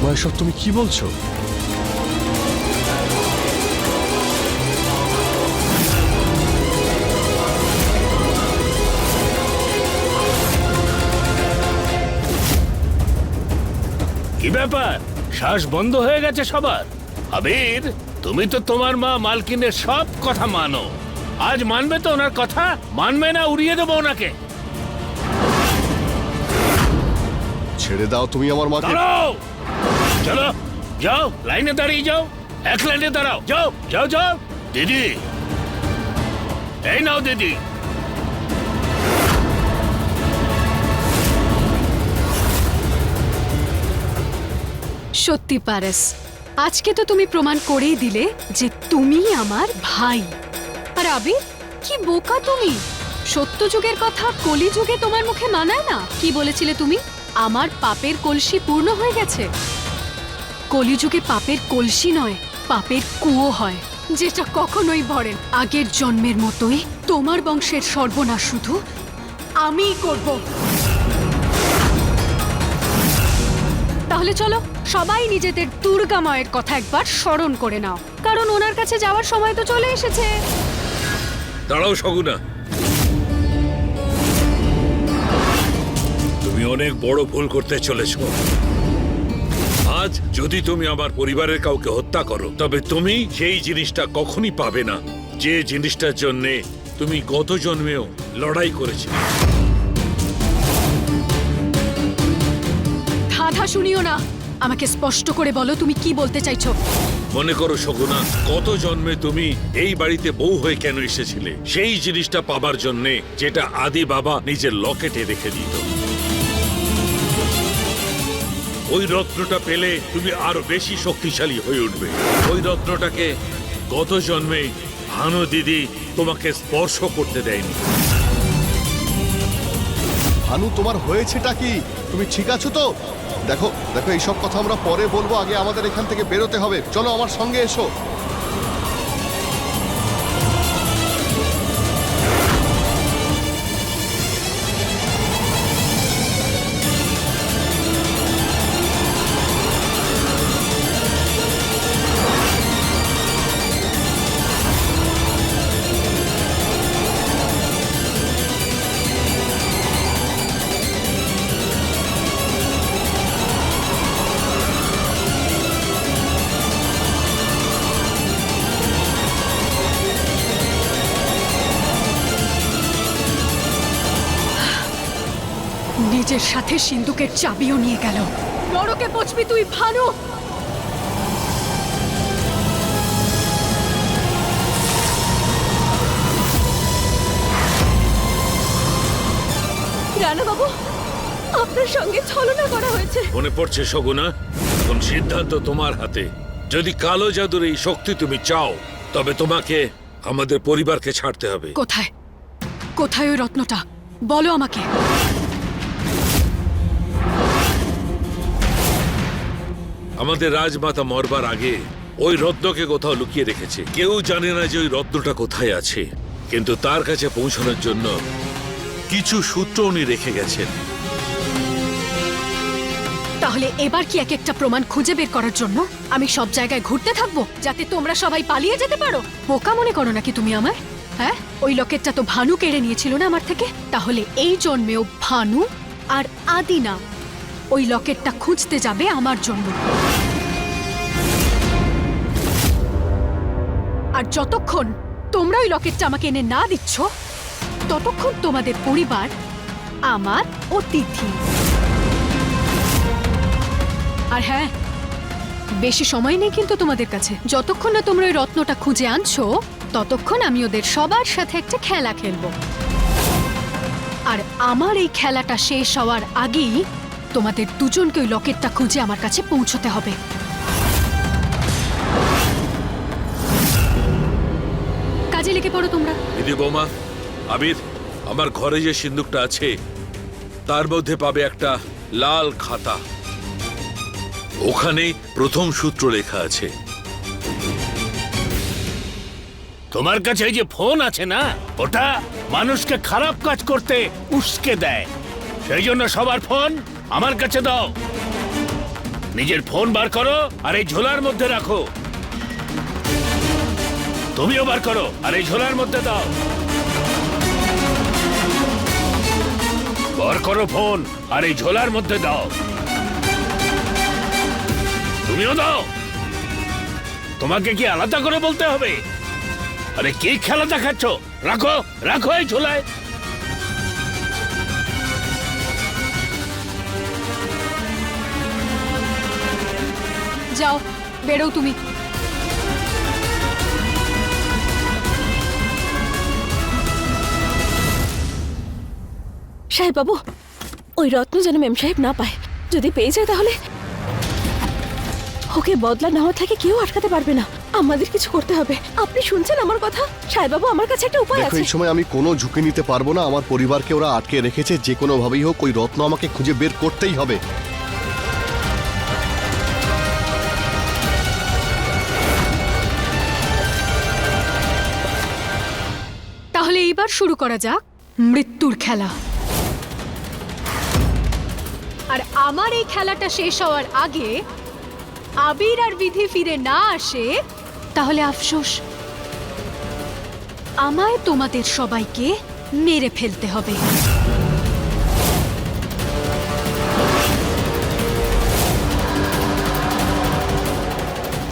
মা, এসব তুমি কি বলছো? কি ব্যাপার, শ্বাস বন্ধ হয়ে গেছে সবার? আবির, তুমি তো তোমার মা মালকিনের সব কথা মানো, আজ মানবে তো ওনার কথা? মানবে না উড়িয়ে দেবো ওনাকে। ছেড়ে দাও তুমি আমার মাকে। দাঁড়াও, চলো যাও, লাইনে দাঁড়িয়ে যাও, এক লাইনে দাঁড়াও, যাও যাও যাও। দিদি, এই নাও দিদি। সত্যি পারাস, আজকে তো তুমি প্রমাণ করেই দিলে যে তুমি আমার ভাই। আর আবির, কি বোকা তুমি! সত্যযুগের কথা কলিযুগে তোমার মুখে মানায় না। কি বলেছিলে তুমি? আমার পাপের কলসি পূর্ণ হয়ে গেছে। কলিযুগে পাপের কলসি নয়, পাপের কুয়ো হয়, যেটা কখনোই ভরে না। আগের জন্মের মতোই তোমার বংশের সর্বনাশ শুধু আমিই করব। তাহলে চলো সবাই নিজেদের দুর্গা মায়ের কথা একবার স্মরণ করে নাও, কারণ ওনার কাছে যাওয়ার সময় তো চলে এসেছে। দাঁড়াও শগুনা, তুমি অনেক বড় ভুল করতে চলেছো। আজ যদি তুমি আমার পরিবারের কাউকে হত্যা করো, তবে তুমি সেই জিনিসটা কখনই পাবে না যে জিনিসটার জন্যে তুমি গত জন্মেও লড়াই করেছিলে। ধাঁধা শুনিও না, আমাকে স্পষ্ট করে বলো তুমি কি বলতে চাইছো। মনে করো শগুনা, গত জন্মে তুমি এই বাড়িতে বউ হয়ে কেন এসেছিলে, সেই জিনিসটা পাবার জন্যে যেটা আদি বাবা নিজের লকেটে রেখে দিত। ওই রত্নটা পেলে তুমি আরো বেশি শক্তিশালী হয়ে উঠবে। ওই রত্নটাকে গত জন্মে ভানু দিদি তোমাকে স্পর্শ করতে দেয়নি। ভানু, তোমার হয়েছেটা কি? তুমি ঠিক আছো তো? দেখো দেখো, এইসব কথা আমরা পরে বলবো, আগে আমাদের এখান থেকে বেরোতে হবে। চলো আমার সঙ্গে এসো। নিজের সাথে সিন্ধুকের চাবিও নিয়ে গেল। নরকে পচবি তুই ভানু। রানা বাবু, আপনার সঙ্গে ছলনা করা হয়েছে। মনে পড়ছে শগুনা? এখন সিদ্ধান্ত তোমার হাতে। যদি কালো জাদুর এই শক্তি তুমি চাও, তবে তোমাকে আমাদের পরিবারকে ছাড়তে হবে। কোথায় কোথায় ওই রত্নটা? বলো আমাকে। আমাদের রাজমাতা মরবার আগে ওই রত্নকে কোথাও লুকিয়ে রেখেছে। কেউ জানে না যে ওই রত্নটা কোথায় আছে, কিন্তু তার কাছে পৌঁছানোর জন্য কিছু সূত্র উনি রেখে গেছেন। তাহলে এবার কি এক একটা প্রমাণ খুঁজে বের করার জন্য আমি সব জায়গায় ঘুরতে থাকবো, যাতে তোমরা সবাই পালিয়ে যেতে পারো? বোকা মনে করো নাকি তুমি আমায়? হ্যাঁ, ওই লকেটটা তো ভানু কেড়ে নিয়েছিল না আমার থেকে। তাহলে এই জন্মেও ভানু আর আদিনা ওই লকেটটা খুঁজতে যাবে আমার জন্য। আর যতক্ষণ তোমরা ওই লকেটটা আমাকে এনে না দিচ্ছ, ততক্ষণ তোমাদের পরিবার আমার অতিথি। আর হ্যাঁ, বেশি সময় নেই কিন্তু তোমাদের কাছে। যতক্ষণ না তোমরা ওই রত্নটা খুঁজে আনছো, ততক্ষণ আমি ওদের সবার সাথে একটা খেলা খেলবো। আর আমার এই খেলাটা শেষ হওয়ার আগেই তোমাদের দুজনকে ওই লকেটটা খুঁজে আমার কাছে পৌঁছতে হবে। কাজে লেগে পড়ো তোমরা। দিদি বৌমা, আবির, আমার ঘরে যে সিন্দুকটা আছে তার মধ্যে পাবে একটা লাল খাতা। ওখানে প্রথম সূত্র লেখা আছে। তোমার কাছে এই যে ফোন আছে না, ওটা মানুষকে খারাপ কাজ করতে উস্কে দেয়। সেই জন্য সবার ফোন আমার কাছে দাও। নিজের ফোন বার করো আর এই ঝোলার মধ্যে রাখো। তুমিও বার করো আর এই ঝোলার মধ্যে দাও। বার করো ফোন আর এই ঝোলার মধ্যে দাও। তুমিও দাও। তোমাকে কি আলাদা করে বলতে হবে? আরে কি খেলা দেখাচ্ছ? রাখো রাখো এই ঝোলায়। যাও, বেরো তুমি। সাহেব বাবু, ওই রত্ন যেন মেম সাহেব না পায়। যদি পেয়ে যায় তাহলে ওকে বদলা নেওয়া থেকে কেউ আটকাতে পারবে না। আমাদের কিছু করতে হবে। আপনি শুনছেন আমার কথা? সাহেব বাবু, আমার কাছে একটা উপায় দেখো, আছে। এই সময় আমি কোনো ঝুঁকি নিতে পারবো না। আমার পরিবারকে ওরা আটকে রেখেছে। যে কোনো ভাবেই হোক ওই রত্ন আমাকে খুঁজে বের করতেই হবে। তাহলে এইবার শুরু করা যাক মৃত্যুর খেলা। আর আমার এই খেলাটা শেষ হওয়ার আগে আবির আর বিধি ফিরে না আসে তাহলে আফসোস, আমায় তোমাদের সবাইকে মেরে ফেলতে হবে।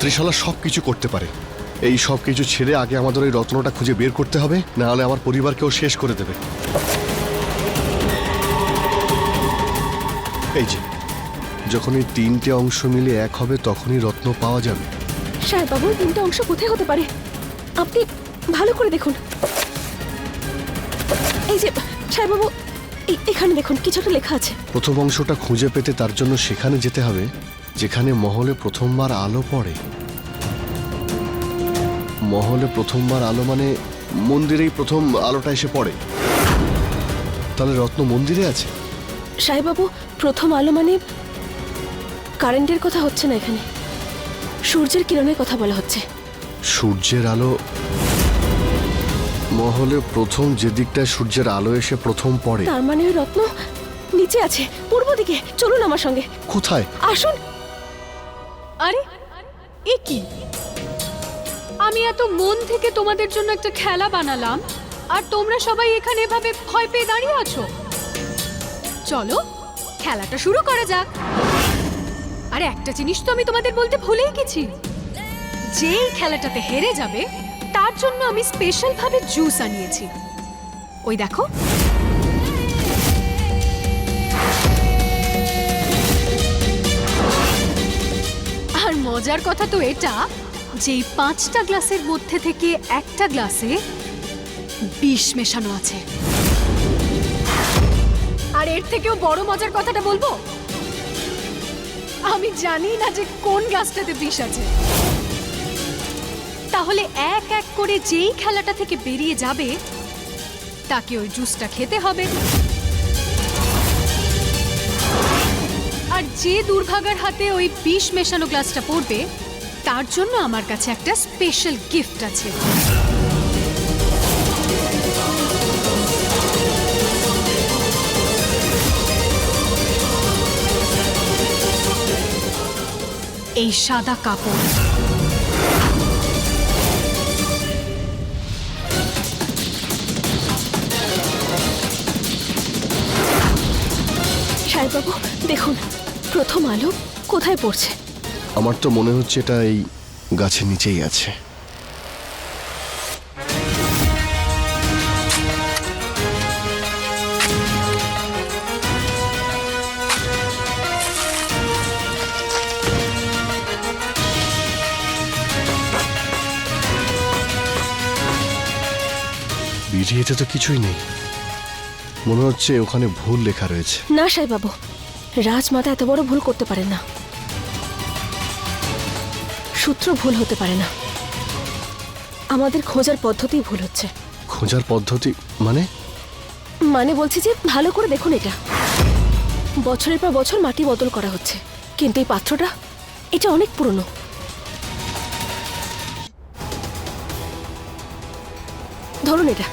ত্রিশালা সবকিছু করতে পারে। এই সব কিছু ছেড়ে আগে আমাদের ওই রত্নটা খুঁজে বের করতে হবে, না হলে আমার পরিবারকেও শেষ করে দেবে। এই যে, যখন এই তিনটে অংশ মিলে এক হবে তখনই রত্ন পাওয়া যাবে। সাহেব বাবু, তিনটা অংশ কোথায় হতে পারে? আপনি ভালো করে দেখুন। এই যে সাহেব বাবু, এখানে দেখুন কিছুটা লেখা আছে। প্রথম অংশটা খুঁজে পেতে তার জন্য সেখানে যেতে হবে যেখানে মহলে প্রথমবার আলো পড়ে। মহলে প্রথমবার আলো মানে মন্দিরেই প্রথম আলোটা এসে পড়ে। তাহলে রত্ন মন্দিরে আছে। সাহেব বাবু, প্রথম আলো মানে কারেন্টের কথা হচ্ছে না, এখানে সূর্যের কিরণের কথা বলা হচ্ছে। সূর্যের আলো মহলে প্রথম যে দিকটায় সূর্যের আলো এসে প্রথম পড়ে। তার মানে ওই রত্ন নিচে আছে, পূর্ব দিকে। চলুন আমার সঙ্গে। কোথায়? আসুন। আরে এ কি? আমি এত মন থেকে তোমাদের জন্য একটা খেলা বানালাম আর তোমরা সবাই এখানে এভাবে ভয় পেয়ে দাঁড়িয়ে আছো। চলো খেলাটা শুরু করা যাক। আরে একটা জিনিস তো আমি তোমাদের বলতে ভুলেই গেছি, যেই খেলাটাতে হেরে যাবে তার জন্য আমি স্পেশাল ভাবে জুস আনিয়েছি। ওই দেখো। আর মজার কথা তো এটা যে এই 5টা গ্লাসের মধ্যে থেকে একটা গ্লাসে বিষ মেশানো আছে। আর এর থেকেও বড় মজার কথাটা বলবো, আমি জানি না যে কোন গ্লাসটাতে বিষ আছে। তাহলে এক এক করে যেই খেলাটা থেকে বেরিয়ে যাবে তাকে ওই জুসটা খেতে হবে। আর যে দুর্ভাগার হাতে ওই বিষ মেশানো গ্লাসটা পড়বে তার জন্য আমার কাছে একটা স্পেশাল গিফট আছে। এই সাদা কাপড়। সাহেব বাবু দেখুন, প্রথম আলো কোথায় পড়ছে? আমার তো মনে হচ্ছে এটা এই গাছের নিচেই আছে। বিড়িতে তো কিছুই নেই। মনে হচ্ছে ওখানে ভুল লেখা রয়েছে। না সাহেব বাবু, রাজমাতা এত বড় ভুল করতে পারে না। সূত্র ভুল হতে পারে না। আমাদের খোঁজার পদ্ধতি ভুল হচ্ছে। খোঁজার পদ্ধতি মানে? মানে বলছি যে ভালো করে দেখুন, এটা বছরের পর বছর মাটি বদল করা হচ্ছে, কিন্তু এই পাত্রটা এটা অনেক পুরনো। ধরুন এটা।